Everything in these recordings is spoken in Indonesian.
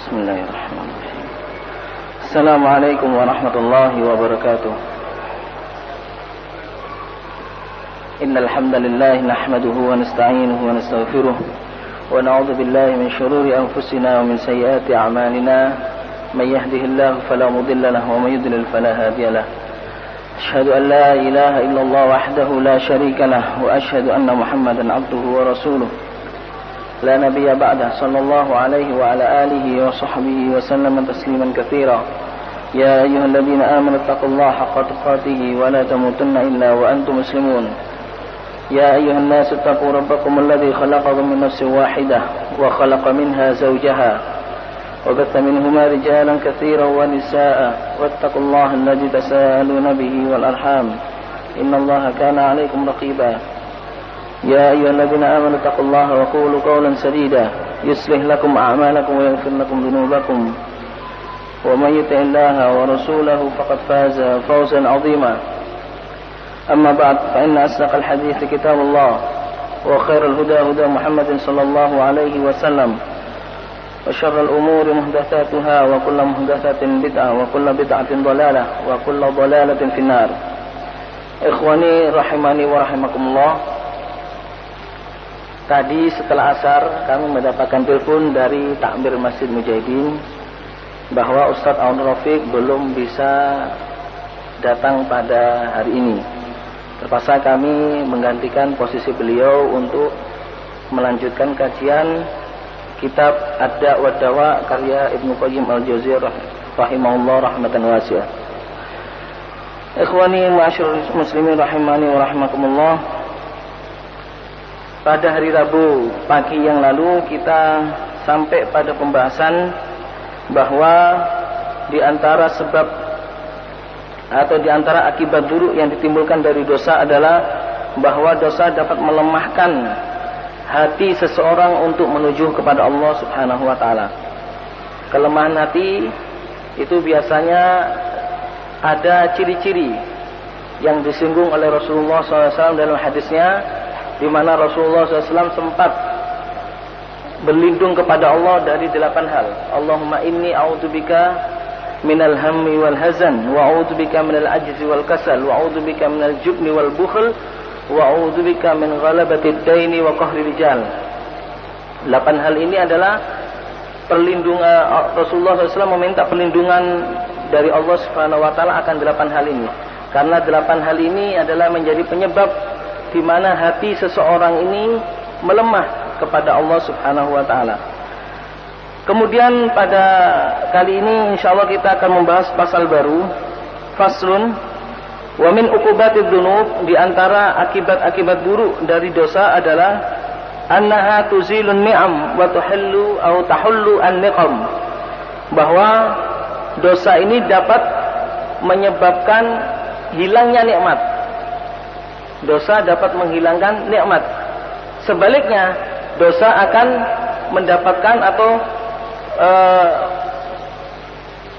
Bismillahirrahmanirrahim. Assalamualaikum warahmatullahi wabarakatuh. Innal hamdalillah nahmaduhu wa nasta'inuhu wa nastaghfiruh wa na'udzu billahi min shururi anfusina wa min sayyiati a'malina. May yahdihillahu fala mudilla lahu wa may yudlil fala hadiya lahu. Ashhadu an la ilaha illallah wahdahu la syarika lahu wa ashhadu anna Muhammadan 'abduhu wa rasuluh. لا نبي بعده صلى الله عليه وعلى آله وصحبه وسلم تسليما كثيرا يا أيها الذين آمنوا اتقوا الله حق تقاته ولا تموتن إلا وأنتم مسلمون يا أيها الناس اتقوا ربكم الذي خلقكم من نفس واحدة وخلق منها زوجها وبث منهما رجالا كثيرا ونساء واتقوا الله الذي تساءلون به والأرحام إن الله كان عليكم رقيبا يا أيها الذين آمنوا اتقوا الله وقولوا قولا سديدا يصلح لكم أعمالكم ويغفر لكم ذنوبكم ومن يطع الله ورسوله فقد فاز فوزا عظيما أما بعد فإن أصدق الحديث كتاب الله وخير الهدى هدى محمد صلى الله عليه وسلم وشر الأمور محدثاتها وكل محدثة بدعة وكل بدعة ضلالة وكل ضلالة في النار. Ikhwani rahimani wa rahimakumullah. Tadi setelah asar kami mendapatkan telepon dari takmir Masjid Mujahidin bahwa Ustadz Aun Rafiq belum bisa datang pada hari ini. Terpaksa kami menggantikan posisi beliau untuk melanjutkan kajian kitab Ad-Da' wa Dawa karya Ibnu Qayyim Al-Jauziyah rahimahullah rahmatan wasi'ah. Ikhwani ma'asyiral muslimin rahimani wa rahimakumullah. Pada hari Rabu pagi yang lalu kita sampai pada pembahasan bahwa di antara sebab atau di antara akibat buruk yang ditimbulkan dari dosa adalah bahwa dosa dapat melemahkan hati seseorang untuk menuju kepada Allah Subhanahu wa taala. Kelemahan hati itu biasanya ada ciri-ciri yang disinggung oleh Rasulullah SAW dalam hadisnya, di mana Rasulullah SAW sempat berlindung kepada Allah dari 8 hal. Allahumma inni a'udzubika minal hammi wal hazan wa a'udzubika minal ajzi wal kasal wa a'udzubika minal jubni wal bukhl wa a'udzubika min ghalabatid daini wa qahri rijal. 8 hal ini adalah perlindungan. Rasulullah SAW meminta perlindungan dari Allah Subhanahu wa taala akan 8 hal ini. Karena 8 hal ini adalah menjadi penyebab di mana hati seseorang ini melemah kepada Allah Subhanahu wa taala. Kemudian pada kali ini insyaallah kita akan membahas pasal baru, faslun wa min uqubatid dzunub. Di antara akibat-akibat buruk dari dosa adalah annaha tuzilun ni'am wa tuhillu atau tahullu an-niqam. Bahwa dosa ini dapat menyebabkan hilangnya nikmat. Dosa dapat menghilangkan nikmat. Sebaliknya, dosa akan mendapatkan atau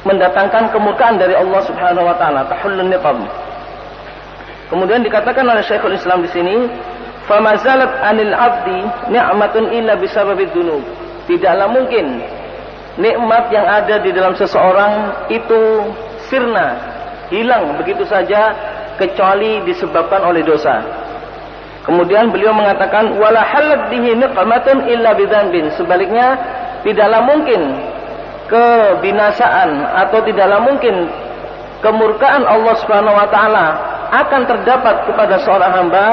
mendatangkan kemurkaan dari Allah Subhanahu wa taala, tahullun niqam. Kemudian dikatakan oleh Syekhul Islam di sini, "Famazalat 'anil 'abdi ni'matun illa bisababid dzunub." Tidaklah mungkin nikmat yang ada di dalam seseorang itu sirna, hilang begitu saja kecuali disebabkan oleh dosa. Kemudian beliau mengatakan wala halat bihi niqmatun illa bidzanbin. Sebaliknya tidaklah mungkin kebinasaan atau tidaklah mungkin kemurkaan Allah Subhanahu wa taala akan terdapat kepada seorang hamba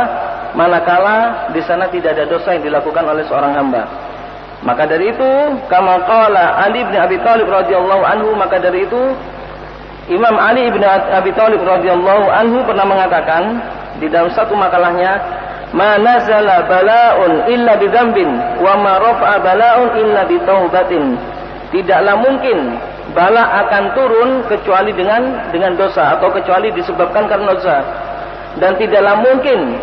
manakala di sana tidak ada dosa yang dilakukan oleh seorang hamba. Maka dari itu kama qala Ali bin Abi Thalib radhiyallahu anhu, maka dari itu Imam Ali bin Abi Thalib radhiyallahu anhu pernah mengatakan di dalam satu makalahnya, "Ma nazala bala'un illa bidzambin wa ma rafa'a bala'un illa bitaubatin." Tidaklah mungkin bala akan turun kecuali dengan dosa atau kecuali disebabkan karena dosa. Dan tidaklah mungkin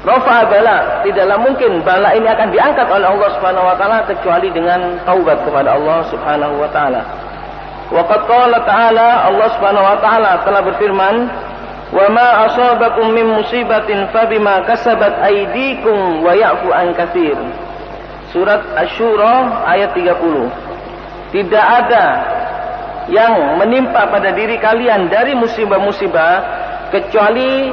rafa'a bala, tidaklah mungkin bala ini akan diangkat oleh Allah Subhanahu wa taala kecuali dengan taubat kepada Allah Subhanahu wa taala. Waqad qala ta'ala, Allah Subhanahu wa taala telah berfirman, "Wa ma asabakum min musibatin fabima kasabat aydikum wa ya'fu an katsir." Surat Asy-Syura ayat 30. tidak ada yang menimpa pada diri kalian dari musibah-musibah kecuali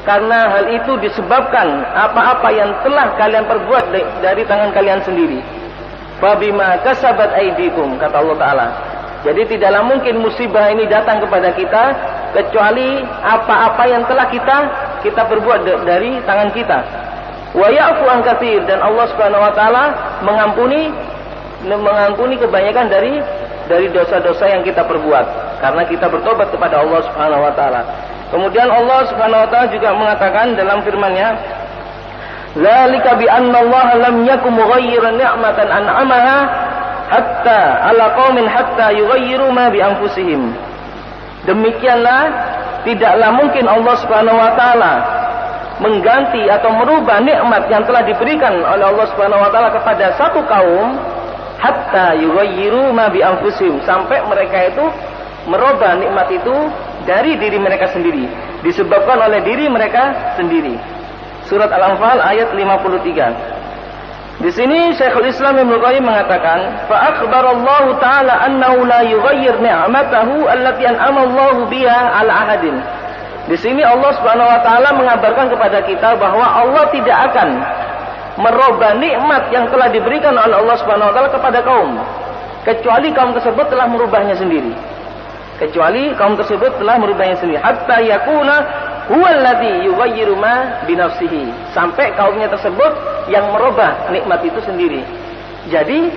karena hal itu disebabkan apa-apa yang telah kalian perbuat dari tangan kalian sendiri. Fabima kasabat aydikum, kata Allah Ta'ala. Jadi tidaklah mungkin musibah ini datang kepada kita kecuali apa-apa yang telah kita perbuat dari tangan kita. Wa ya'fu an katsir, dan Allah Subhanahu wa taala mengampuni kebanyakan dari dosa-dosa yang kita perbuat karena kita bertobat kepada Allah Subhanahu wa taala. Kemudian Allah Subhanahu wa taala juga mengatakan dalam firman-Nya, "Dzalika bi anna Allah lam yakum mughayyiran ni'matan an'amaha hatta 'ala qaumin hatta yughayyiru ma bi anfusihim." Demikianlah tidaklah mungkin Allah Subhanahu wa taala mengganti atau merubah nikmat yang telah diberikan oleh Allah Subhanahu wa taala kepada satu kaum hatta yughayyiru ma bi anfusihim, sampai mereka itu merubah nikmat itu dari diri mereka sendiri, disebabkan oleh diri mereka sendiri. Surat Al-Anfal ayat 53. Di sini Syekhul Islam Ibnu Qayyim mengatakan, fa akhbarallahu ta'ala annahu la yughayyir ni'matahu allati an'ama Allahu biha 'ala ahadin. Di sini Allah Subhanahu wa taala mengabarkan kepada kita bahwa Allah tidak akan merubah nikmat yang telah diberikan oleh Allah Subhanahu wa taala kepada kaum, kecuali kaum tersebut telah merubahnya sendiri. Hatta yakuna huwallazi yughayyiru ma bi nafsihi, sampai kaumnya tersebut yang merubah nikmat itu sendiri. Jadi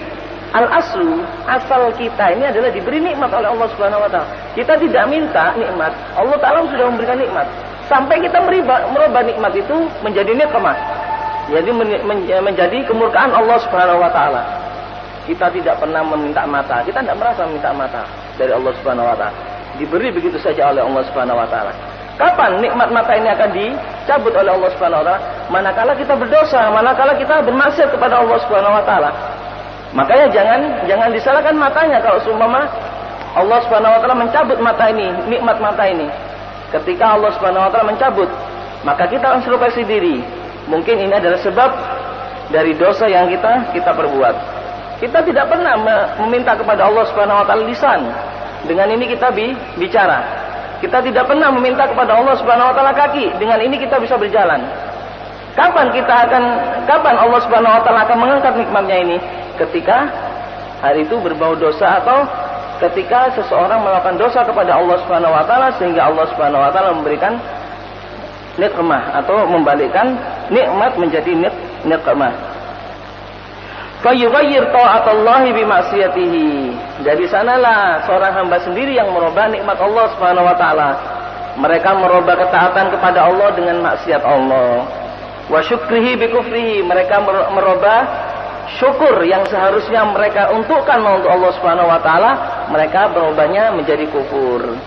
al-aslu, asal kita ini adalah diberi nikmat oleh Allah Subhanahu wa taala. Kita tidak minta nikmat, Allah Taala sudah memberikan nikmat. Sampai kita merubah nikmat itu menjadi nikmat. Jadi menjadi kemurkaan Allah Subhanahu wa taala. Kita tidak pernah meminta mata, kita tidak merasa meminta mata dari Allah Subhanahu wa taala. Diberi begitu saja oleh Allah Subhanahu wa taala. Kapan nikmat mata ini akan dicabut oleh Allah Subhanahu wa taala? Manakala kita berdosa, manakala kita bermaksiat kepada Allah Subhanahu wa taala. Makanya jangan disalahkan matanya kalau seumpama Allah Subhanahu wa taala mencabut mata ini, nikmat mata ini. Ketika Allah Subhanahu wa taala mencabut, maka kita harus introspeksi diri. Mungkin ini adalah sebab dari dosa yang kita perbuat. Kita tidak pernah meminta kepada Allah Subhanahu wa taala lisan. Dengan ini kita bicara. Kita tidak pernah meminta kepada Allah Subhanahu wa taala kaki. Dengan ini kita bisa berjalan. Kapan Allah Subhanahu wa taala akan mengangkat nikmatnya ini? Ketika hari itu berbau dosa, atau ketika seseorang melakukan dosa kepada Allah Subhanahu wa taala sehingga Allah Subhanahu wa taala memberikan nikmah atau membalikkan nikmat menjadi nikmah. Fa yughayyir ta'atallahi bi ma'siyatihi. Dari sanalah seorang hamba sendiri yang merubah nikmat Allah Subhanahu wa taala. Mereka merubah ketaatan kepada Allah dengan maksiat Allah. Wa syukrihi bi kufrihi. Mereka merubah syukur yang seharusnya mereka untukkan untuk Allah Subhanahu wa taala, mereka berubahnya menjadi kufur.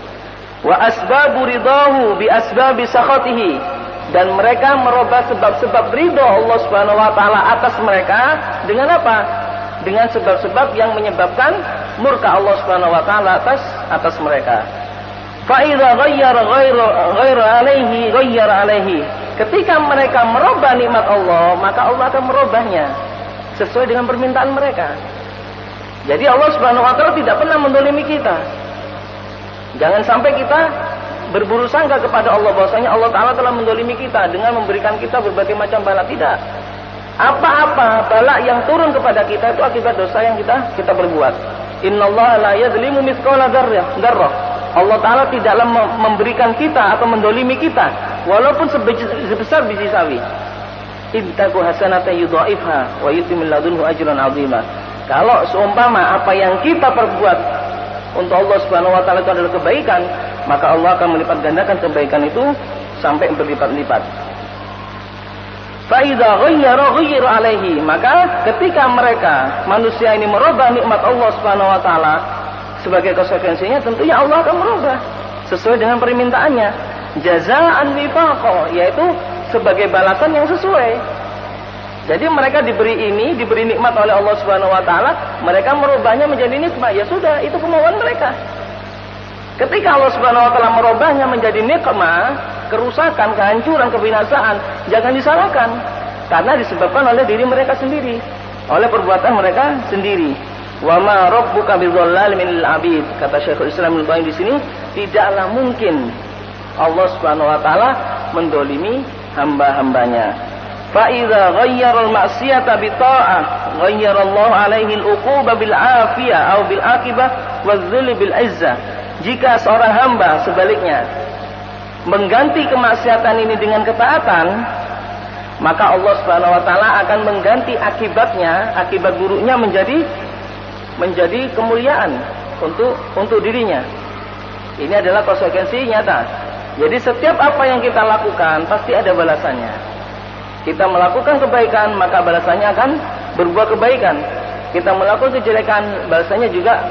Wa asbabu ridahu bi asbabi sakhatihi. Dan mereka merubah sebab-sebab ridha Allah Subhanahu wa taala atas mereka dengan apa? Dengan sebab-sebab yang menyebabkan murka Allah Subhanahu wa taala atas mereka. Fa idza ghayyara ghayyara alaihi. Ketika mereka merubah nikmat Allah, maka Allah akan merubahnya sesuai dengan permintaan mereka. Jadi Allah Subhanahu wa taala tidak pernah mendolimi kita. Jangan sampai kita berburu sangka kepada Allah bahwasanya Allah Ta'ala telah mendolimi kita dengan memberikan kita berbagai macam bala. Tidak. Apa-apa bala yang turun kepada kita itu akibat dosa yang kita perbuat. Innallaha la yadzlimu mithqala dzarrah. Allah Ta'ala tidaklah memberikan kita atau mendolimi kita walaupun sebesar biji sawi. Idtaku hasanatan yudha'ifha wa yu'ti min ladunhu ajran 'azima. Kalau seumpama apa yang kita perbuat untuk Allah Subhanahu wa taala itu adalah kebaikan, maka Allah akan melipat gandakan kebaikan itu sampai berlipat-lipat. Fa idza ghayyara alaihi, maka ketika mereka manusia ini merubah nikmat Allah Subhanahu wa taala, sebagai konsekuensinya tentunya Allah akan merubah sesuai dengan permintaannya. Jazaan wifaqa, yaitu sebagai balasan yang sesuai. Jadi mereka diberi nikmat oleh Allah Subhanahu wa taala, mereka merubahnya menjadi nikmat. Ya sudah, itu kemauan mereka. Ketika Allah Subhanahu wa taala merubahnya menjadi nikmat, kerusakan, kehancuran, kebinasaan, jangan disalahkan karena disebabkan oleh diri mereka sendiri, oleh perbuatan mereka sendiri. Wa ma rabbuka bidzallalin lil abid. Kata Syekhul Islam Ibnu Taimiyah di sini, tidaklah mungkin Allah Subhanahu wa taala mendolimi hamba-hambanya. Fa idza ghayyara al-ma'siyata bi ta'ah, ghayyara Allah 'alaihi al-uquba bil 'afiyah aw bil 'aqibah wadh-dhull bil 'izzah. Jika seorang hamba sebaliknya mengganti kemaksiatan ini dengan ketaatan, maka Allah Subhanahu wa taala akan mengganti akibatnya, akibat buruknya menjadi kemuliaan untuk dirinya. Ini adalah konsekuensi nyata. Jadi setiap apa yang kita lakukan pasti ada balasannya. Kita melakukan kebaikan, maka balasannya akan berbuah kebaikan. Kita melakukan kejelekan, balasannya juga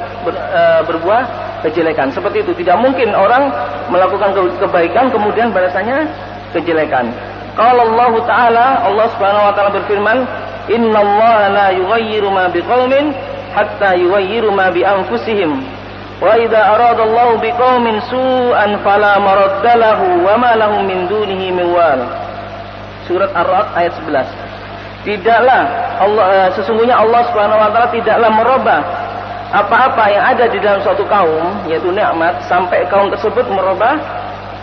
berbuah kejelekan. Seperti itu. Tidak mungkin orang melakukan kebaikan kemudian balasannya kejelekan. Qala Allah Ta'ala, Allah Subhanahu wa taala berfirman, "Innallaha la yughayyiru ma biqaumin hatta yughayyiru ma bi anfusihim. Wa idza aradallahu biqaumin su'an fala maradda lahu wa ma lahum min dunihi min wal." Surat Ar-Ra'd ayat 11. Sesungguhnya Allah Subhanahu wa taala tidaklah merubah apa-apa yang ada di dalam suatu kaum, yaitu nikmat, sampai kaum tersebut merubah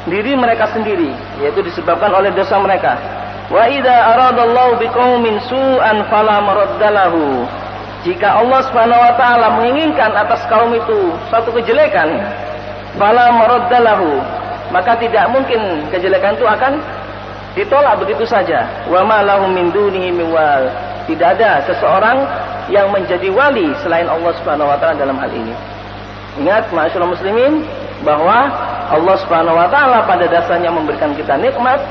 diri mereka sendiri, yaitu disebabkan oleh dosa mereka. Wa idza aradallahu biqaumin su'an fala maradda lahu. Jika Allah Subhanahu wa taala menginginkan atas kaum itu suatu kejelekan, fala maradda lahu, maka tidak mungkin kejelekan itu akan ditolak begitu saja. Wa ma lahum min dunihi min wal. Tidak ada seseorang yang menjadi wali selain Allah Subhanahu wa taala dalam hal ini. Ingat ma'asyiral muslimin bahwa Allah Subhanahu wa taala pada dasarnya memberikan kita nikmat,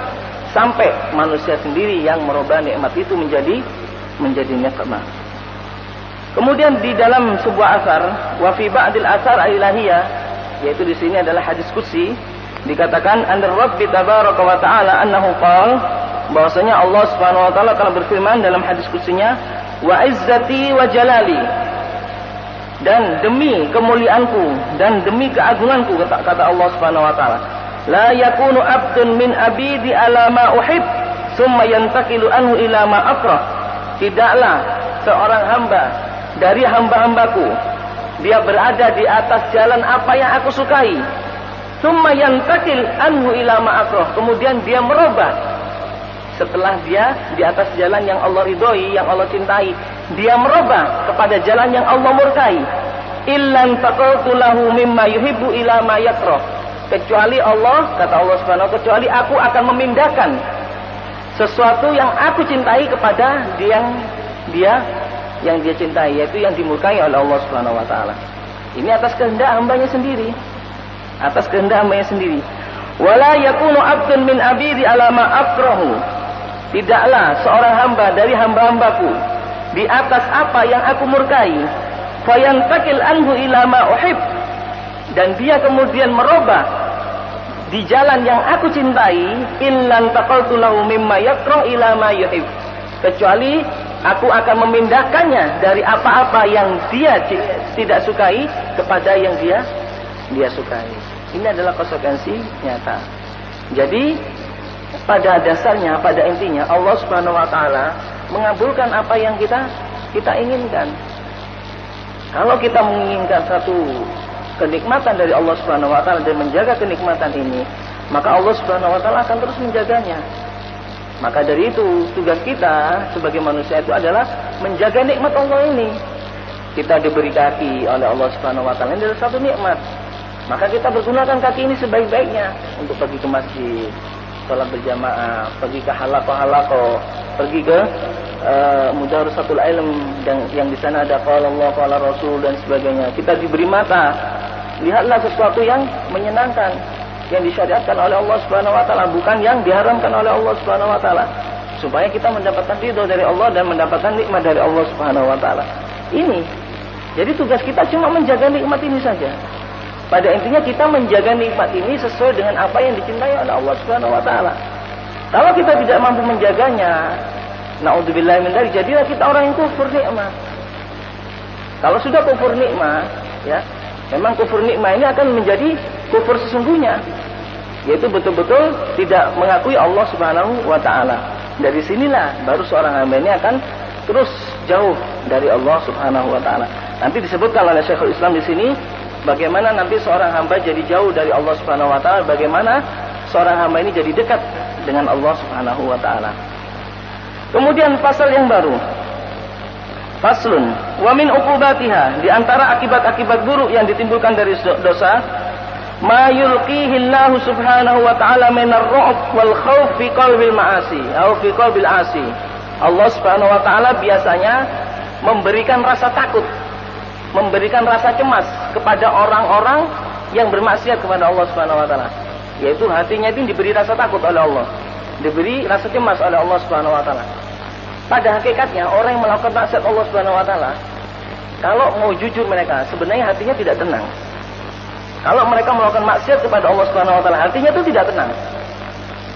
sampai manusia sendiri yang merubah nikmat itu menjadi nikmat. Kemudian di dalam sebuah asar, wa fi ba'dil asar al-ilahiyah, yaitu di sini adalah hadis qudsi, dikatakan an Rabbi tabaraka wa taala annahu qala, bahwasanya Allah Subhanahu wa taala telah berfirman dalam hadis qudsinya, wa izzati wa jalali, dan demi kemuliaanku dan demi keagunganku, kata Allah Subhanahu wa taala, la yakunu abdun min abidi ala ma uhib thumma yantaqilu anhu ila ma akrah. Tidaklah seorang hamba dari hamba-hambaku dia berada di atas jalan apa yang aku sukai, thumma yantakil anhu ila ma akrah, kemudian dia merubah setelah dia di atas jalan yang Allah ridhoi, yang Allah cintai, dia merubah kepada jalan yang Allah murkai. Illan taqaltu lahu mimma yuhibbu ila ma yakrah. Kecuali Allah, kata Allah Subhanahu wa taala, kecuali aku akan memindahkan sesuatu yang aku cintai kepada yang dia cintai, yaitu yang dimurkai oleh Allah Subhanahu wa taala. Ini atas kehendak hambanya sendiri. Atas kehendak hambanya sendiri. Wala yakunu abdun min abidi ala ma akrahu. Tidaklah seorang hamba dari hamba-hambaku di atas apa yang aku murkai, fayantakil anhu ila ma uhib, dan dia kemudian merubah di jalan yang aku cintai, illan taqaltu lahu mimma yakrah ila ma yuhib, kecuali aku akan memindahkannya dari apa-apa yang dia tidak sukai kepada yang dia sukai. Ini adalah konsekuensi nyata. Jadi pada dasarnya, pada intinya Allah Subhanahu wa taala mengabulkan apa yang kita inginkan. Kalau kita menginginkan satu kenikmatan dari Allah Subhanahu wa taala dan menjaga kenikmatan ini, maka Allah Subhanahu wa taala akan terus menjaganya. Maka dari itu tugas kita sebagai manusia itu adalah menjaga nikmat Allah ini. Kita diberi kaki oleh Allah Subhanahu wa taala, ini adalah satu nikmat. Maka kita bergunakan kaki ini sebaik-baiknya untuk pergi ke masjid, sholat berjamaah, pergi ke halaqah, pergi ke mudarasatul ilm yang di sana ada qala Allah qala Rasul dan sebagainya. Kita diberi mata, lihatlah sesuatu yang menyenangkan, yang disyariatkan oleh Allah Subhanahu wa taala, bukan yang diharamkan oleh Allah Subhanahu wa taala, supaya kita mendapatkan ridho dari Allah dan mendapatkan nikmat dari Allah Subhanahu wa taala. Ini. Jadi tugas kita cuma menjaga nikmat ini saja. Pada intinya kita menjaga nikmat ini sesuai dengan apa yang dicintai oleh Allah Subhanahu wa taala. Kalau kita tidak mampu menjaganya, naudzubillahi min dzalik, jadilah kita orang yang kufur nikmat. Kalau sudah kufur nikmat, ya, memang kufur nikmat ini akan menjadi kufur sesungguhnya, yaitu betul-betul tidak mengakui Allah Subhanahu wa taala. Dari sinilah baru seorang hamba ini akan terus jauh dari Allah Subhanahu wa taala. Nanti disebutkan oleh Syekhul Islam di sini bagaimana nanti seorang hamba jadi jauh dari Allah Subhanahu wa taala, bagaimana seorang hamba ini jadi dekat dengan Allah Subhanahu wa taala. Kemudian pasal yang baru. Faslun wa min uqubatiha, di antara akibat-akibat buruk yang ditimbulkan dari dosa, ma yulqihi Allah Subhanahu wa taala min ar-ru'b wal khauf fi qalbil ma'asi atau fi qalbil 'asi. Allah Subhanahu wa taala biasanya memberikan rasa takut, memberikan rasa cemas kepada orang-orang yang bermaksiat kepada Allah Subhanahu wa taala. Yaitu hatinya itu diberi rasa takut oleh Allah, diberi rasa cemas oleh Allah Subhanahu wa taala. Pada hakikatnya orang yang melakukan maksiat Allah Subhanahu wa taala, kalau mau jujur mereka, sebenarnya hatinya tidak tenang. Kalau mereka melakukan maksiat kepada Allah Subhanahu wa taala, hatinya itu tidak tenang.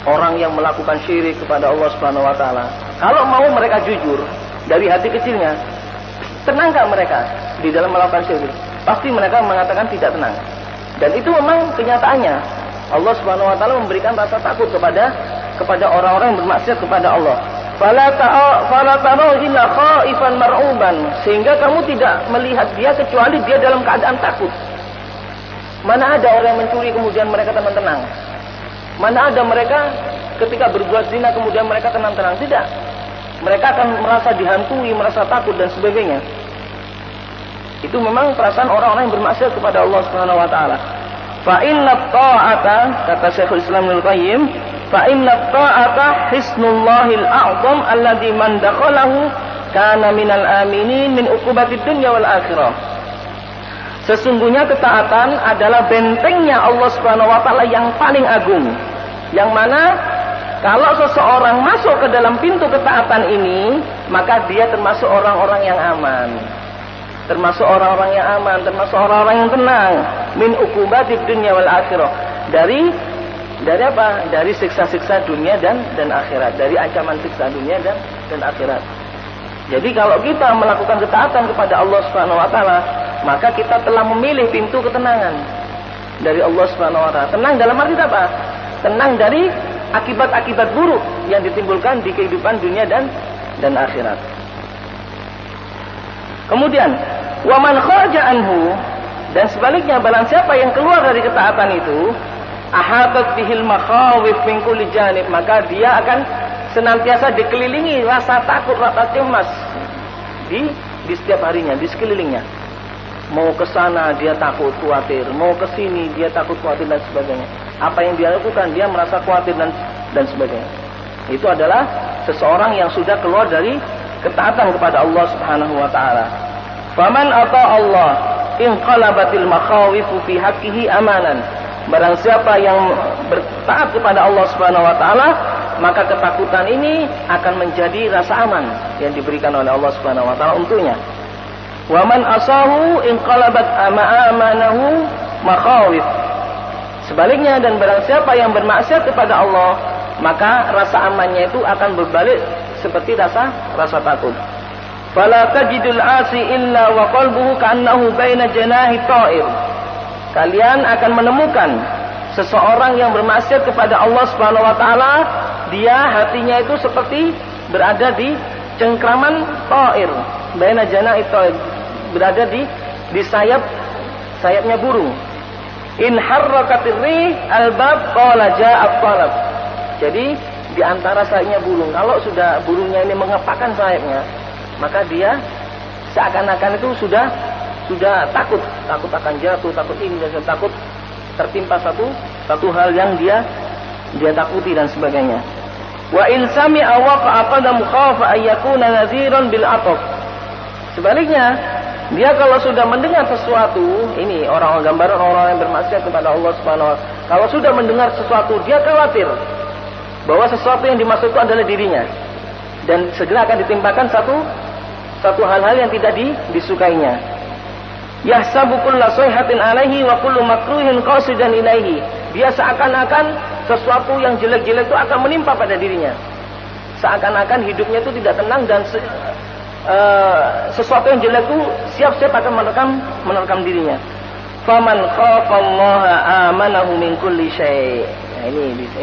Orang yang melakukan syirik kepada Allah Subhanahu wa taala, kalau mau mereka jujur dari hati kecilnya, tenangkah mereka di dalam melakukan syirik? Pasti mereka mengatakan tidak tenang. Dan itu memang kenyataannya. Allah Subhanahu wa taala memberikan rasa takut kepada orang-orang yang bermaksiat kepada Allah. Fala ta'u illa khaifan mar'uban, sehingga kamu tidak melihat dia kecuali dia dalam keadaan takut. Mana ada orang yang mencuri kemudian mereka tenang-tenang? Mana ada mereka ketika berbuat zina kemudian mereka tenang-tenang? Tidak. Mereka akan merasa dihantui, merasa takut dan sebagainya. Itu memang perasaan orang-orang yang bermaksiat kepada Allah Subhanahu wa taala. Fa inna ta'ata, kata Syekhul Islam Ibnu Qayyim, fa inna ta'ata hisnullahil a'zam alladzi man dakhalahu kana minal aminin min uqubatid dunya wal akhirah. Sesungguhnya ketaatan adalah bentengnya Allah Subhanahu wa taala yang paling agung, yang mana kalau seseorang masuk ke dalam pintu ketaatan ini, maka dia termasuk orang-orang yang aman. Termasuk orang-orang yang aman, termasuk orang-orang yang tenang. Min uqubatid dunya wal akhirah. Dari apa? Dari siksa-siksa dunia dan akhirat. Dari ancaman siksa dunia dan akhirat. Jadi kalau kita melakukan ketaatan kepada Allah Subhanahu wa taala, maka kita telah memilih pintu ketenangan dari Allah Subhanahu wa taala. Tenang dalam arti apa? Tenang dari akibat-akibat buruk yang ditimbulkan di kehidupan dunia dan akhirat. Kemudian, wa man kharaja anhu, dan sebaliknya barang siapa yang keluar dari ketaatan itu, ahatat bihil makhawif min kulli janib, maka dia akan senantiasa dikelilingi rasa takut, rasa cemas di setiap harinya, di sekelilingnya. Mau ke sana dia takut, khawatir, mau ke sini dia takut, khawatir dan sebagainya. Apa yang dia lakukan dia merasa khawatir dan sebagainya. Itu adalah seseorang yang sudah keluar dari ketaatan kepada Allah Subhanahu wa taala. Faman ata Allah inqalabatil makhawifu fi haqqihi amanan. Barang siapa yang bertaat kepada Allah Subhanahu wa taala, maka ketakutan ini akan menjadi rasa aman yang diberikan oleh Allah Subhanahu wa taala untuknya. Wa man asahu inqalabat amanahu makhawif. Sebaliknya, dan barang siapa yang bermaksiat kepada Allah, maka rasa amannya itu akan berbalik seperti rasa takut. Fala tajidul asi illa wa qalbuhu ka'annahu baina janahi ta'ir. Kalian akan menemukan seseorang yang bermaksiat kepada Allah Subhanahu wa taala, dia hatinya itu seperti berada di cengkraman ta'ir, baina janahi ta'ir, berada di sayapnya burung. In harrakatir rih albab qala ja'at talab. Jadi di antara sayapnya burung, kalau sudah burungnya ini mengepakkan sayapnya, maka dia seakan-akan itu sudah takut akan jatuh, takut ini dan takut tertimpa satu hal yang dia takuti dan sebagainya. Wa in sami'a waqa'a qadamu khafa ayyakuna nadhiran bil ataf. Sebaliknya, dia kalau sudah mendengar sesuatu, ini orang gambaran orang yang bermaksiat kepada Allah Subhanahu wa taala. Kalau sudah mendengar sesuatu, dia khawatir bahwa sesuatu yang dimaksud itu adalah dirinya, dan segera akan ditimpakan satu hal-hal yang tidak disukainya. Yahsabu kullu sayhatin alaihi wa kullu makruhin qasidan ilaihi. Dia seakan-akan sesuatu yang jelek-jelek itu akan menimpa pada dirinya. Seakan-akan hidupnya itu tidak tenang dan sesuatu yang jelek itu siap-siap akan menerkam dirinya. Faman khafallaha amanahu min kulli syai'. Nah,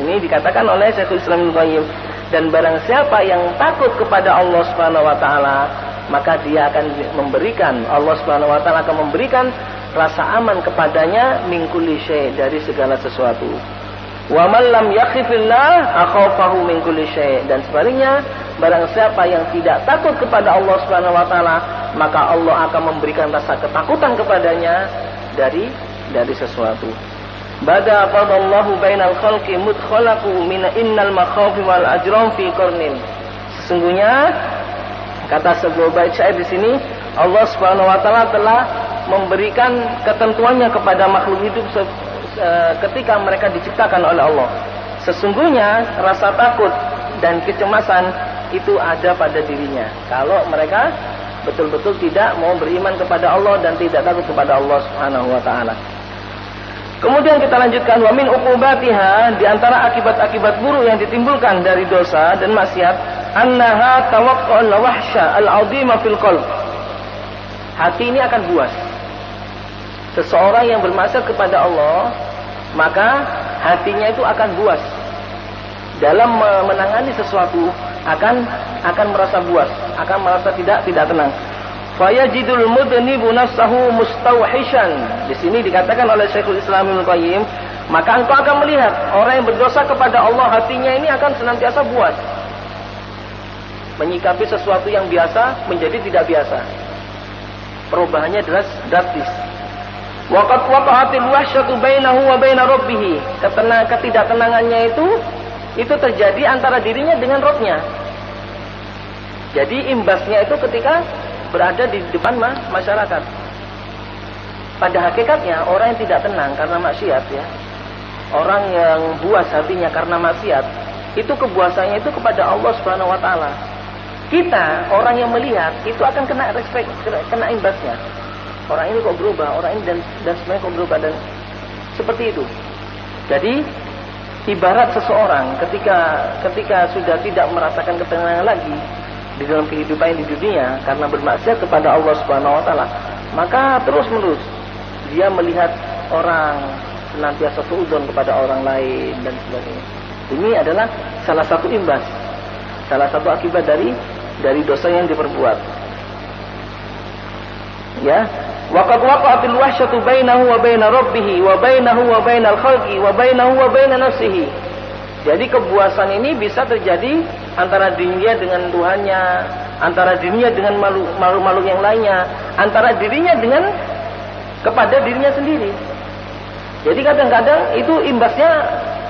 ini dikatakan oleh Syekhul Islam Ibnu Qayyim, dan barang siapa yang takut kepada Allah Subhanahu wa taala, maka dia akan memberikan, Allah Subhanahu wa taala akan memberikan rasa aman kepadanya min kulli syai', dari segala sesuatu. Wa man lam yakhifillah akhafahu min kulli syai', dan sebaliknya barang siapa yang tidak takut kepada Allah Subhanahu wa taala, maka Allah akan memberikan rasa ketakutan kepadanya dari sesuatu. Bada qadallahu bainal khalqi mudkhalaqu min innal makhafi wal ajram fi qarnin. Sesungguhnya kata sebuah bait syair di sini, Allah Subhanahu wa taala telah memberikan ketentuannya kepada makhluk hidup ketika mereka diciptakan oleh Allah. Sesungguhnya rasa takut dan kecemasan itu ada pada dirinya kalau mereka betul-betul tidak mau beriman kepada Allah dan tidak takut kepada Allah Subhanahu wa taala. Kemudian kita lanjutkan, wa min uqubatiha, di antara akibat-akibat buruk yang ditimbulkan dari dosa dan maksiat, annaha tawaqqa'ul wahsya al-'azima fil qalb. Hati ini akan buas. Seseorang yang bermaksiat kepada Allah, maka hatinya itu akan buas. Dalam menangani sesuatu akan merasa buas, akan merasa tidak tenang. Fayajidul mudnibu nafsahu mustawhishan. Di sini dikatakan oleh Syekhul Islam Ibnu Qayyim, maka engkau akan melihat orang yang berdosa kepada Allah, hatinya ini akan senantiasa buas. Menyikapi sesuatu yang biasa menjadi tidak biasa. Perubahannya drastis. Waqad waqa'atil wahsyatu bainahu wa baina rabbih. Ketidaktenangannya itu terjadi antara dirinya dengan Rabb-nya. Jadi imbasnya itu ketika berada di depan masyarakat. Pada hakikatnya orang yang tidak tenang karena maksiat, ya, orang yang buas hatinya karena maksiat, itu kebuasannya itu kepada Allah Subhanahu wa taala. Kita orang yang melihat itu akan kena kena imbasnya. Orang ini kok berubah, orang ini dan semuanya kok berubah, dan seperti itu. Jadi ibarat seseorang ketika sudah tidak merasakan ketenangan lagi di dalam kehidupan di dunia karena bermaksiat kepada Allah Subhanahu wa taala, maka terus-menerus dia melihat orang senantiasa suudzon kepada orang lain dan sebagainya. Ini adalah salah satu imbas, salah satu akibat dari dosa yang diperbuat. Ya, waqad waqa'atil wahsyatu bainahu wa baina rabbih wa bainahu wa bainal khalqi wa bainahu wa baina nafsihi. Jadi kebuasan ini bisa terjadi antara dirinya dengan Tuhannya, antara dirinya dengan makhluk-makhluk yang lainnya, antara dirinya dengan kepada dirinya sendiri. Jadi kadang-kadang itu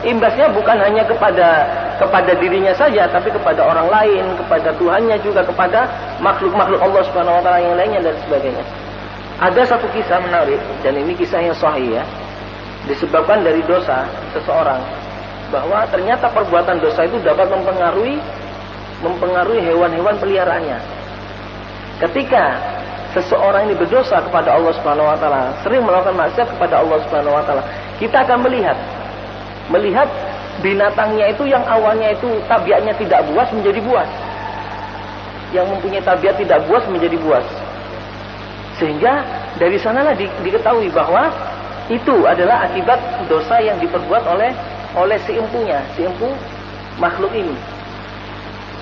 imbasnya bukan hanya kepada dirinya saja, tapi kepada orang lain, kepada Tuhannya juga, kepada makhluk-makhluk Allah Subhanahu wa taala yang lainnya dan sebagainya. Ada satu kisah menarik, dan ini kisah yang sahih, ya, disebabkan dari dosa seseorang, bahwa ternyata perbuatan dosa itu dapat mempengaruhi hewan-hewan peliharaannya. Ketika seseorang ini berdosa kepada Allah Subhanahu wa taala, sering melakukan maksiat kepada Allah Subhanahu wa taala, kita akan melihat binatangnya itu yang awalnya itu tabiatnya tidak buas menjadi buas. Yang mempunyai tabiat tidak buas menjadi buas. Sehingga dari sanalah diketahui bahwa itu adalah akibat dosa yang diperbuat oleh si empu makhluk ini,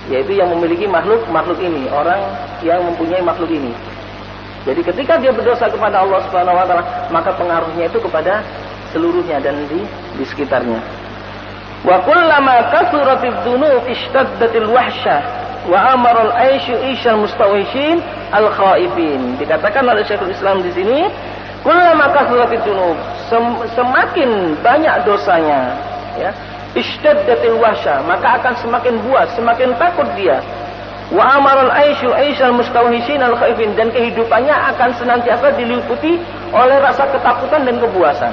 yaitu yang memiliki makhluk ini, orang yang mempunyai makhluk ini. Jadi ketika dia berdosa kepada Allah Subhanahu wa taala, maka pengaruhnya itu kepada seluruhnya dan di sekitarnya. Wa kullama kasuratil dzunub ishtaddatil wahsyah wa amara al-aisyu ishal mustawhishin al-khaifin. Dikatakan oleh Syekhul Islam di sini, kullama kasuratil dzunub, semakin banyak dosanya, ya, ishtaddatil wahsyah, maka akan semakin buas, semakin takut dia. Wa amaral aisyu aishal mustawhishin al khaifin, dan kehidupannya akan senantiasa diliputi oleh rasa ketakutan dan kebuasan.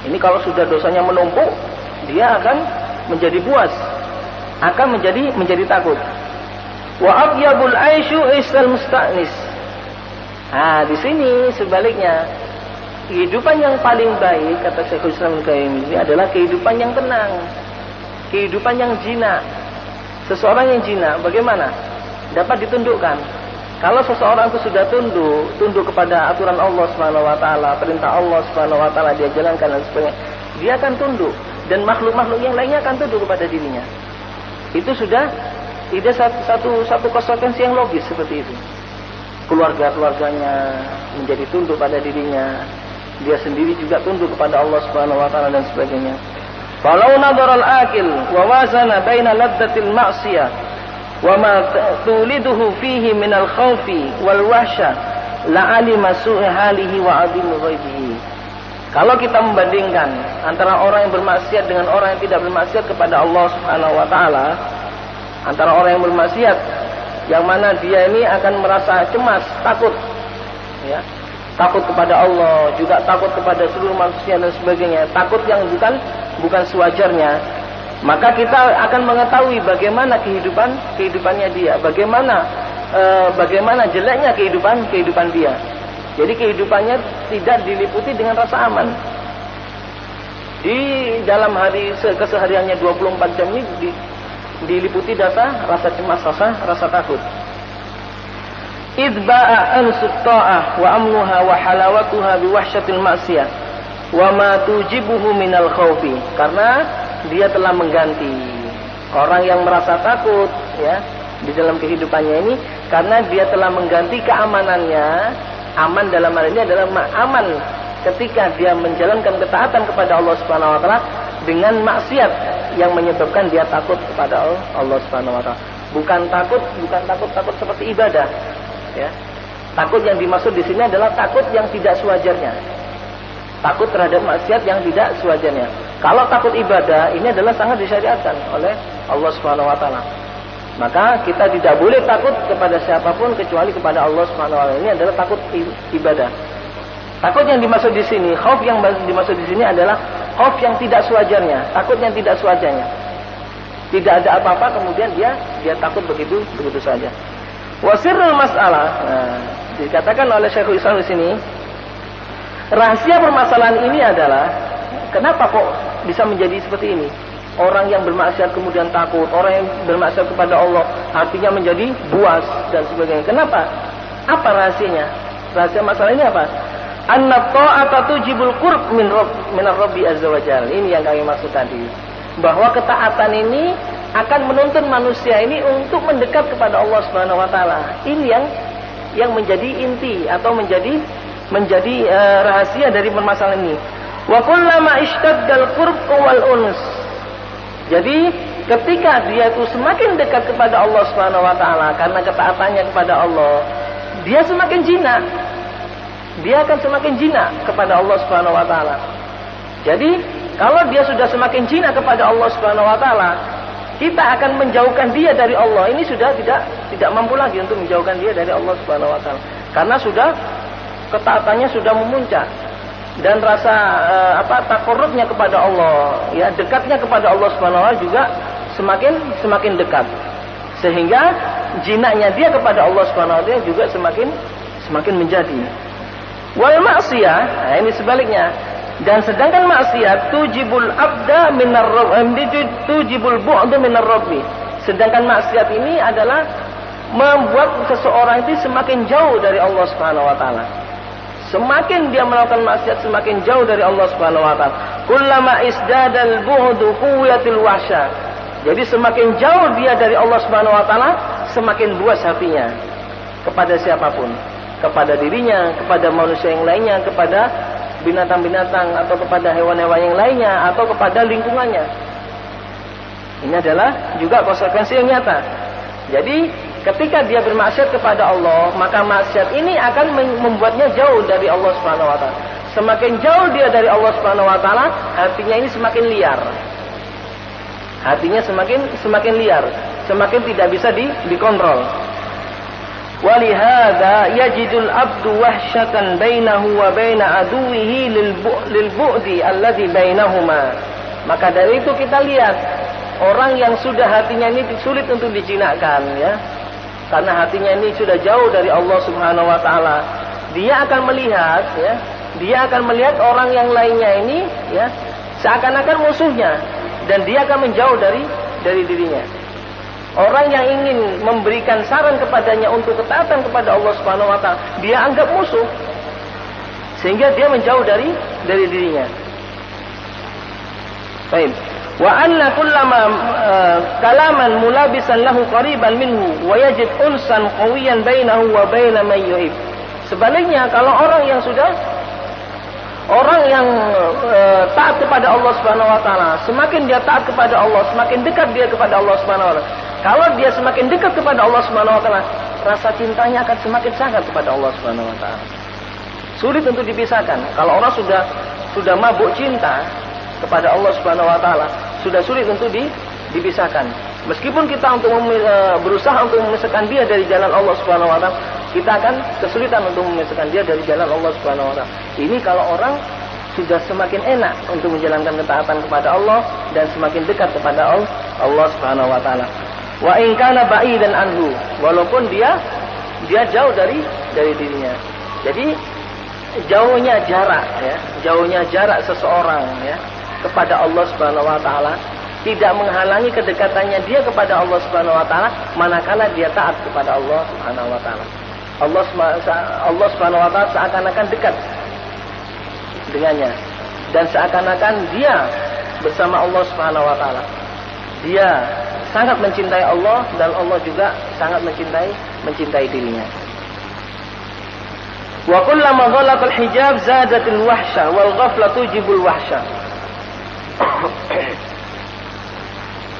Ini kalau sudah dosanya menumpuk, dia akan menjadi buas, akan menjadi takut. Wa abyabul aisyu aishal musta'nis. Nah, di sini sebaliknya, kehidupan yang paling baik, kata Syekhul Islam ini adalah kehidupan yang tenang, kehidupan yang jinak. Seseorang yang jinak bagaimana? Dapat ditundukkan. Kalau seseorang itu sudah tunduk kepada aturan Allah Subhanahu wa taala, perintah Allah Subhanahu wa taala dia jalankan dan sebagainya, dia akan tunduk, dan makhluk-makhluk yang lainnya akan tunduk kepada dirinya. Itu sudah Tidak satu konsekuensi yang logis seperti itu. Keluarganya menjadi tunduk pada dirinya, dia sendiri juga tunduk kepada Allah Subhanahu wa taala dan sebagainya. Falau nadhara al-aqil wa wazana baina ladzatil ma'siyah wa ma tuliduhu fihi min al-khawfi wal wahsya la'alima su'a halihi wa 'azimi ghaibihi. Kalau kita membandingkan antara orang yang bermaksiat dengan orang yang tidak bermaksiat kepada Allah Subhanahu wa taala, antara orang yang bermaksiat yang mana dia ini akan merasa cemas, takut, ya, takut kepada Allah, juga takut kepada seluruh manusia dan sebagainya, takut yang bukan sewajarnya, maka kita akan mengetahui bagaimana kehidupannya dia, bagaimana jeleknya kehidupan dia. Jadi kehidupannya tidak diliputi dengan rasa aman. Di dalam kesehariannya 24 jam ini diliputi rasa cemas, rasa takut. Idba'a ansut ta'ah wa amnuha wa halawatuha biwahsyatil ma'siyah wa ma tujibuhu minal khawfi. Karena dia telah mengganti orang yang merasa takut, ya, di dalam kehidupannya ini, karena dia telah mengganti keamanannya. Aman dalam hal ini adalah aman ketika dia menjalankan ketaatan kepada Allah Subhanahu wa taala dengan maksiat yang menyebabkan dia takut kepada Allah Subhanahu wa taala. Bukan takut seperti ibadah, ya. Takut yang dimaksud di sini adalah takut yang tidak sewajarnya. Takut terhadap maksiat yang tidak sewajarnya. Kalau takut ibadah ini adalah sangat disyariatkan oleh Allah Subhanahu wa taala. Maka kita tidak boleh takut kepada siapapun kecuali kepada Allah Subhanahu wa taala. Ini adalah takut ibadah. Takut yang dimaksud di sini, khauf yang dimaksud di sini adalah khauf yang tidak sewajarnya, takut yang tidak sewajarnya. Tidak ada apa-apa kemudian dia takut begitu saja. Wasirul mas'alah. Nah, dikatakan oleh Syekhul Islam di sini, rahasia permasalahan ini adalah kenapa kok bisa menjadi seperti ini? Orang yang bermaksiat kemudian takut, orang yang bermaksiat kepada Allah hatinya menjadi buas dan sebagainya. Kenapa? Apa rahasianya? Rahasia masalah ini apa? Anna ta'ata tujibul qurb min Rabbi azza wajalla. Ini yang kami maksud tadi. Bahwa ketaatan ini akan menuntun manusia ini untuk mendekat kepada Allah Subhanahu wa taala. Ini yang menjadi inti atau menjadi rahasia dari permasalahan ini. Wa kullama ishtaddal qurb wal uns. Jadi ketika dia itu semakin dekat kepada Allah Subhanahu wa taala karena ketaatannya kepada Allah, dia semakin jinak. Dia akan semakin jinak kepada Allah Subhanahu wa taala. Jadi, kalau dia sudah semakin jinak kepada Allah Subhanahu wa taala, kita akan menjauhkan dia dari Allah. Ini sudah tidak mampu lagi untuk menjauhkan dia dari Allah Subhanahu wa taala. Karena sudah ketaatannya sudah memuncak dan rasa takarrubnya kepada Allah, ya, dekatnya kepada Allah Subhanahu wa taala juga semakin dekat. Sehingga jinaknya dia kepada Allah Subhanahu wa taala juga semakin menjadi. Wal maksiyah, nah ini sebaliknya. Dan sedangkan maksiat tujibul abda minar rabb, tujibul bu'da minar rabbi. Sedangkan maksiat ini adalah membuat seseorang itu semakin jauh dari Allah Subhanahu wa taala. Semakin dia melakukan maksiat semakin jauh dari Allah Subhanahu wa taala. Kullama isdadal bu'du quwwatil wahsya. Jadi semakin jauh dia dari Allah Subhanahu wa taala, semakin luas hatinya kepada siapapun. Kepada dirinya, kepada manusia yang lainnya, kepada binatang-binatang atau kepada hewan-hewan yang lainnya atau kepada lingkungannya. Ini adalah juga konsekuensi yang nyata. Jadi ketika dia bermaksiat kepada Allah, maka maksiat ini akan membuatnya jauh dari Allah Subhanahu wa taala. Semakin jauh dia dari Allah Subhanahu wa taala, hatinya ini semakin liar. Hatinya semakin liar, semakin tidak bisa dikontrol. Walihada yajidul abdu wahsyatan bainahu wa baina aduwihi lil bu'di alladhi bainahuma. Maka dari itu kita lihat orang yang sudah hatinya ini sulit untuk dijinakkan, ya. Karena hatinya ini sudah jauh dari Allah Subhanahu wa taala. Dia akan melihat, ya. Dia akan melihat orang yang lainnya ini, ya, seakan-akan musuhnya dan dia akan menjauh dari dirinya. Orang yang ingin memberikan saran kepadanya untuk ketaatan kepada Allah Subhanahu wa taala, dia anggap musuh. Sehingga dia menjauh dari dirinya. Baik. Wa anna kullama kalaman mulabisan lahu qariban minhu wa yajid unsan qawiyan bainahu wa baina man yuhib. Sebaliknya, kalau orang yang taat kepada Allah Subhanahu wa taala, semakin dia taat kepada Allah, semakin dekat dia kepada Allah Subhanahu wa taala. Kalau dia semakin dekat kepada Allah Subhanahu wa taala, rasa cintanya akan semakin sangat kepada Allah Subhanahu wa taala. Sulit untuk dipisahkan. Kalau orang sudah mabuk cinta kepada Allah Subhanahu wa taala, sudah sulit untuk dipisahkan. Meskipun kita berusaha untuk memisahkan dia dari jalan Allah Subhanahu wa taala, kita akan kesulitan untuk memisahkan dia dari jalan Allah Subhanahu wa taala. Ini kalau orang sudah semakin enak untuk menjalankan ketaatan kepada Allah dan semakin dekat kepada Allah Subhanahu wa taala. Wa in kana ba'idan anhu, walaupun dia jauh dari dirinya. Jadi jauhnya jarak seseorang ya kepada Allah Subhanahu wa taala tidak menghalangi kedekatannya dia kepada Allah Subhanahu wa taala manakala dia taat kepada Allah Subhanahu wa taala. Allah Subhanahu wa taala seakan-akan dekat dengannya dan seakan-akan dia bersama Allah Subhanahu wa taala. Dia sangat mencintai Allah dan Allah juga sangat mencintai dirinya. Wa kullama ghalaqal hijab zadatil wahsya wal ghaflatu jibul wahsya.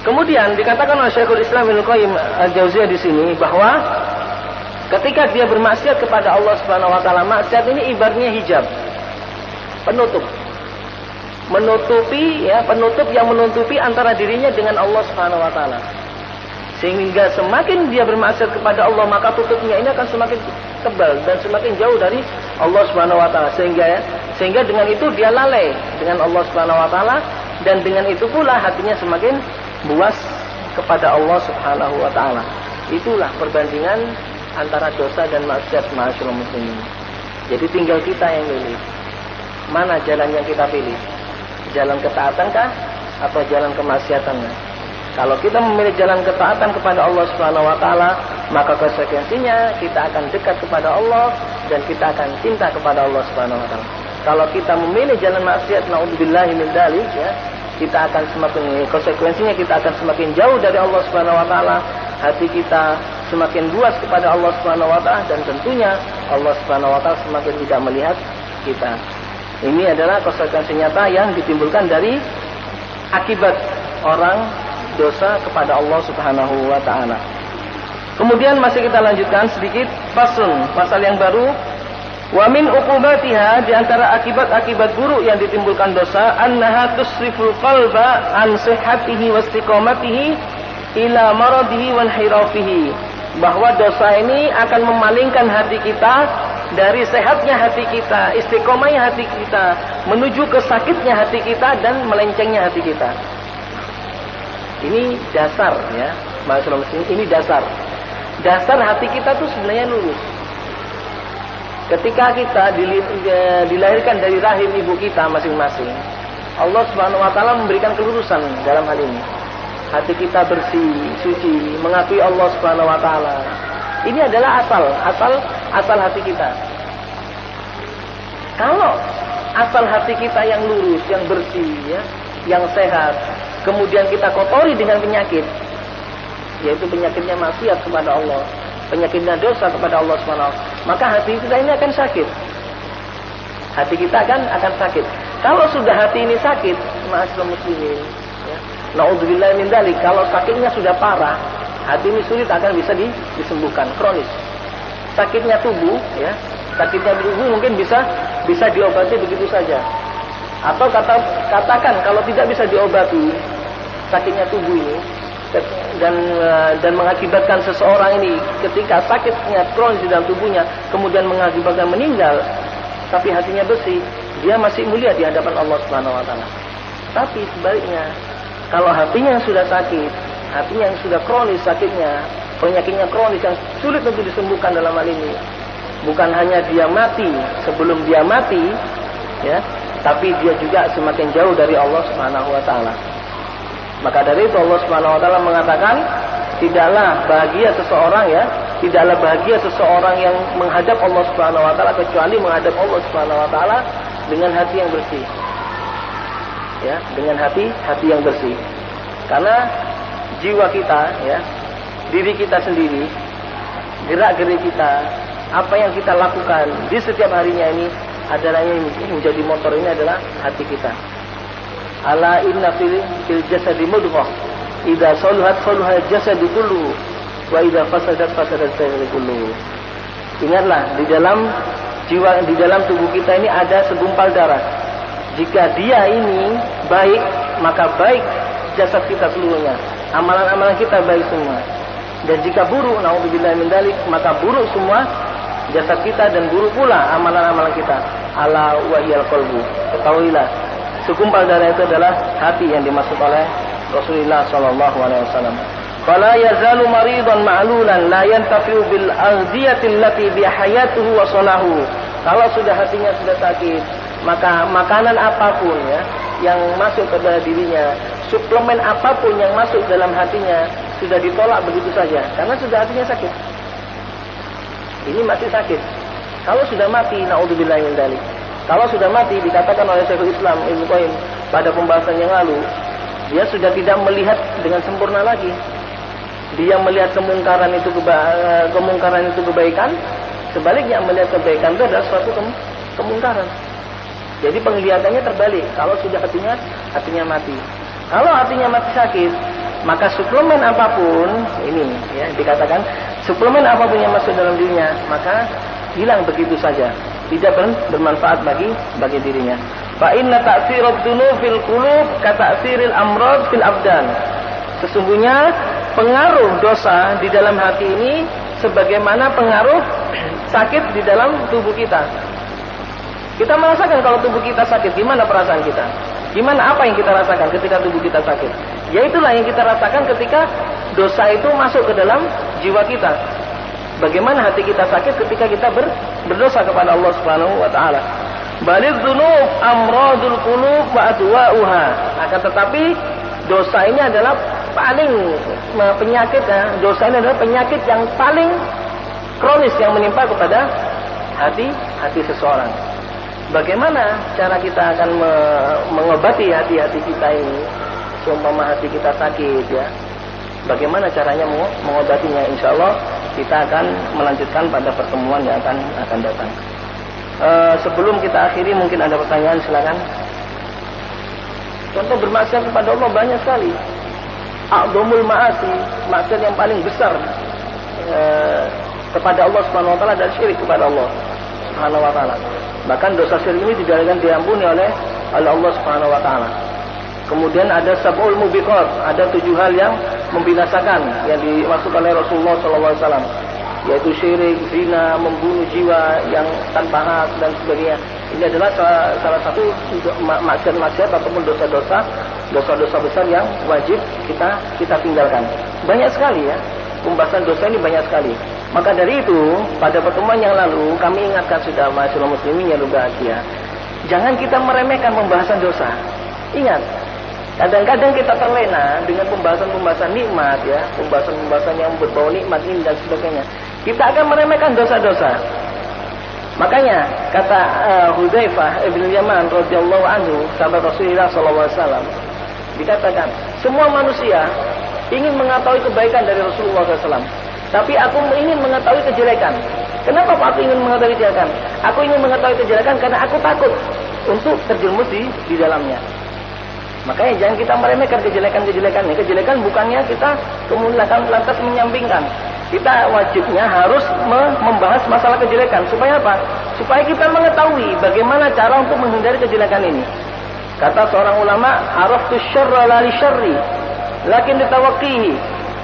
Kemudian dikatakan oleh Syekhul Islam Ibnu Qayyim Al-Jauziyah di sini bahwa ketika dia bermaksiat kepada Allah Subhanahu wa taala, maksiat ini ibaratnya hijab, penutup yang menutupi antara dirinya dengan Allah Subhanahu wa taala. Sehingga semakin dia bermaksiat kepada Allah, maka tutupnya ini akan semakin tebal dan semakin jauh dari Allah Subhanahu wa taala. Sehingga dengan itu dia lalai dengan Allah Subhanahu wa taala, dan dengan itu pula hatinya semakin buas kepada Allah Subhanahu wa taala. Itulah perbandingan antara dosa dan maksiat, ma'asyiral muslimin. Jadi tinggal kita yang pilih. Mana jalan yang kita pilih? Jalan ketaatankah atau jalan kemaksiatankah? Kalau kita memilih jalan ketaatan kepada Allah Subhanahu wa taala, maka konsekuensinya kita akan dekat kepada Allah dan kita akan cinta kepada Allah Subhanahu wa taala. Kalau kita memilih jalan maksiat, naudzubillahi min dzalik ya, kita akan konsekuensinya kita akan semakin jauh dari Allah Subhanahu wa taala, hati kita semakin buas kepada Allah Subhanahu wa taala, dan tentunya Allah Subhanahu wa taala semakin tidak melihat kita. Ini adalah konsekuensi nyata yang ditimbulkan dari akibat orang dosa kepada Allah Subhanahu wa taala. Kemudian masih kita lanjutkan sedikit pasal yang baru. Wa min uqubatiha, di antara akibat-akibat buruk yang ditimbulkan dosa, annaha tusriful qalba an sihhatihi wa istiqamatihi ila maradihi wa inhirafihi. Bahwa dosa ini akan memalingkan hati kita dari sehatnya hati kita, istiqomahnya hati kita, menuju ke sakitnya hati kita dan melencengnya hati kita. Ini dasar ya, maksudnya ini dasar. Dasar hati kita tuh sebenarnya lurus. Ketika kita dilahirkan dari rahim ibu kita masing-masing, Allah Subhanahu wa taala memberikan kelurusan dalam hal ini. Hati kita bersih, suci, mengakui Allah Subhanahu wa taala. Ini adalah asal hati kita. Kalau asal hati kita yang lurus, yang bersih ya, yang sehat, kemudian kita kotori dengan penyakit, yaitu penyakitnya maksiat kepada Allah, penyakitnya dosa kepada Allah Subhanahu wa taala, maka hati kita ini akan sakit. Hati kita akan sakit. Kalau sudah hati ini sakit, ma'asyiral muslimin, ya, naudzubillahi min dzalik, kalau sakitnya sudah parah, hati ini sulit akan bisa disembuhkan, kronis. Sakitnya tubuh, ya, sakitnya tubuh mungkin bisa diobati begitu saja. Atau katakan kalau tidak bisa diobati sakitnya tubuh ini, dan mengakibatkan seseorang ini ketika sakitnya kronis di dalam tubuhnya kemudian mengakibatkan meninggal, tapi hatinya bersih, dia masih mulia di hadapan Allah Subhanahu wa taala. Tapi sebaliknya, kalau hatinya yang sudah sakit, hatinya yang sudah kronis sakitnya, penyakitnya kronis yang sulit untuk disembuhkan dalam hal ini, bukan hanya dia mati sebelum dia mati ya, tapi dia juga semakin jauh dari Allah Subhanahu wa taala. Maka dari itu Allah Subhanahu wa taala mengatakan, tidaklah bahagia seseorang yang menghadap Allah Subhanahu wa taala kecuali menghadap Allah Subhanahu wa taala dengan hati yang bersih. ya, dengan hati yang bersih. Karena jiwa kita, ya, diri kita sendiri, gerak-gerik kita, apa yang kita lakukan di setiap harinya ini adalah yang menjadi motor ini adalah hati kita. Ala inna fil jasadi mudghah, idza saluhat saluhal jasadu kulluhu, wa idza fasadat fasadat jasadu kulluhu. Ingatlah, di dalam jiwa, di dalam tubuh kita ini ada segumpal darah. Jika dia ini baik, maka baik jasad kita seluruhnya. Amalan-amalan kita baik semua. Dan jika buruk, naudzubillah min dzalik, maka buruk semua jasad kita dan buruk pula amalan-amalan kita. Ala wahyal qalbu. Ketahuilah, segumpal darah itu adalah hati yang dimaksud oleh Rasulullah sallallahu alaihi wasallam. Fala yazalu maridan ma'lulan la yantafi'u bil aghdiyati allati bi hayatuhu wa salahu. Kalau sudah hatinya sudah sakit, maka makanan apapun, ya, yang masuk ke dalam dirinya, suplemen apapun yang masuk dalam hatinya sudah ditolak begitu saja karena sudah hatinya sakit. Ini masih sakit. Kalau sudah mati, naudzubillah min dzalik. Kalau sudah mati, dikatakan oleh Syekhul Islam Ibnu Qayyim pada pembahasan yang lalu, dia sudah tidak melihat dengan sempurna lagi. Dia melihat kemungkaran itu kebaikan, sebaliknya melihat kebaikan itu adalah suatu kemungkaran. Jadi penglihatannya terbalik. Kalau sudah hatinya mati. Kalau hatinya mati sakit, maka suplemen apapun ini, ya, dikatakan suplemen apapun yang masuk dalam dirinya, maka hilang begitu saja, tidak bermanfaat bagi dirinya. Fa inna ta'sirad dzunub fil qulub ka ta'siril amrad fil abdan. Sesungguhnya pengaruh dosa di dalam hati ini sebagaimana pengaruh sakit di dalam tubuh kita. Kita merasakan kalau tubuh kita sakit, gimana perasaan kita? Gimana apa yang kita rasakan ketika tubuh kita sakit? Yaitulah yang kita rasakan ketika dosa itu masuk ke dalam jiwa kita. Bagaimana hati kita sakit ketika kita berdosa kepada Allah Subhanahu wa taala. Balidz dzunub amradul qulub wa adwa'uha. Akan tetapi dosa ini adalah paling penyakit, ya. Dosa ini adalah penyakit yang paling kronis yang menimpa kepada hati seseorang. Bagaimana cara kita akan mengobati hati-hati kita ini? Seumpama hati kita sakit, ya. Bagaimana caranya mengobatinya? Insyaallah kita akan melanjutkan pada pertemuan yang akan datang. Sebelum kita akhiri, mungkin ada pertanyaan, silakan. Contoh bermaksiat kepada Allah banyak sekali. A'dhamul ma'asi, maksiat yang paling besar kepada Allah Subhanahu wa taala adalah syirik kepada Allah Subhanahu wa taala. Bahkan dosa syirik ini tidak akan diampuni oleh Allah Subhanahu wa taala. Kemudian ada sab'ul mubiqat, ada 7 hal yang membinasakan yang dimaksud oleh Rasulullah sallallahu alaihi wasallam, yaitu syirik, zina, membunuh jiwa yang tanpa hak dan sebagainya. Ini adalah salah satu maksiat-maksiat ataupun dosa-dosa besar yang wajib kita tinggalkan. Banyak sekali, ya. Pembahasan dosa ini banyak sekali. Maka dari itu, pada pertemuan yang lalu kami ingatkan sudah masyarakat muslimin yang berbahagia, jangan kita meremehkan pembahasan dosa. Ingat, kadang-kadang kita terlena dengan pembahasan-pembahasan nikmat, ya, pembahasan-pembahasan yang berbau nikmat ini dan sebagainya. Kita akan meremehkan dosa-dosa. Makanya kata Hudzaifah bin Yaman radhiyallahu anhu, sahabat Rasulullah sallallahu alaihi wasallam, dikatakan, semua manusia ingin mengetahui kebaikan dari Rasulullah SAW, tapi aku ingin mengetahui kejelekan. Kenapa aku ingin mengetahui kejelekan? Aku ingin mengetahui kejelekan karena aku takut untuk terjerumus di dalamnya. Makanya jangan kita meremehkan kejelekan-kejelekannya. Kejelekan bukannya kita kemudian lantas menyampingkan. Kita wajibnya harus membahas masalah kejelekan. Supaya apa? Supaya kita mengetahui bagaimana cara untuk menghindari kejelekan ini. Kata seorang ulama, araftu syarra la li syarri, lakin ditawaqqihi.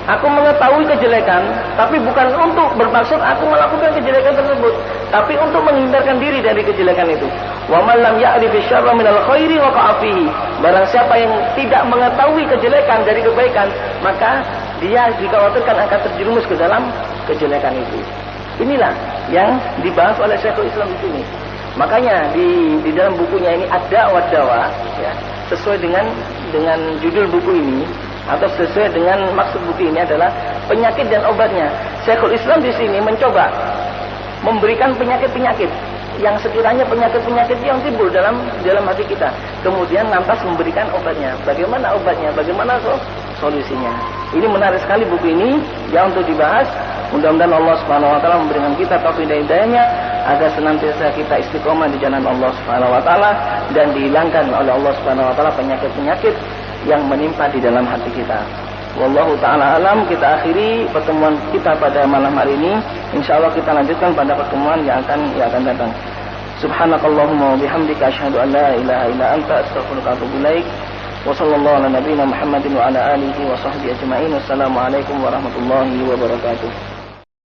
Aku mengetahui kejelekan, tapi bukan untuk bermaksud aku melakukan kejelekan tersebut, tapi untuk menghindarkan diri dari kejelekan itu. Wa man lam ya'rif syarra minal khairi waqa'a fihi. Barang siapa yang tidak mengetahui kejelekan dari kebaikan, maka dia dikhawatirkan akan terjerumus ke dalam kejelekan itu. Inilah yang dibahas oleh Syekhul Islam di sini. Makanya di dalam bukunya ini ada wadawa, ya, sesuai dengan judul buku ini atau sesuai dengan maksud buku ini adalah penyakit dan obatnya. Syekhul Islam di sini mencoba memberikan penyakit-penyakit yang sekiranya penyakit-penyakit yang timbul dalam hati kita. Kemudian lantas memberikan obatnya. Bagaimana obatnya? Bagaimana solusinya? Ini menarik sekali buku ini ya untuk dibahas. Mudah-mudahan Allah Subhanahu wa taala memberikan kita taufik dan hidayahnya agar senantiasa kita istiqomah di jalan Allah Subhanahu wa taala dan dihilangkan oleh Allah Subhanahu wa taala penyakit-penyakit yang menimpa di dalam hati kita. Wallahu ta'ala alam. Kita akhiri pertemuan kita pada malam hari ini. Insyaallah kita lanjutkan pada pertemuan yang akan datang. Subhanakallahumma wa bihamdika asyhadu an la ilaha illa anta astaghfiruka wa atubu ilaik. Wa sallallahu ala nabiyyina Muhammadin wa ala alihi wa sahbihi ajma'in. Wassalamualaikum warahmatullahi wabarakatuh.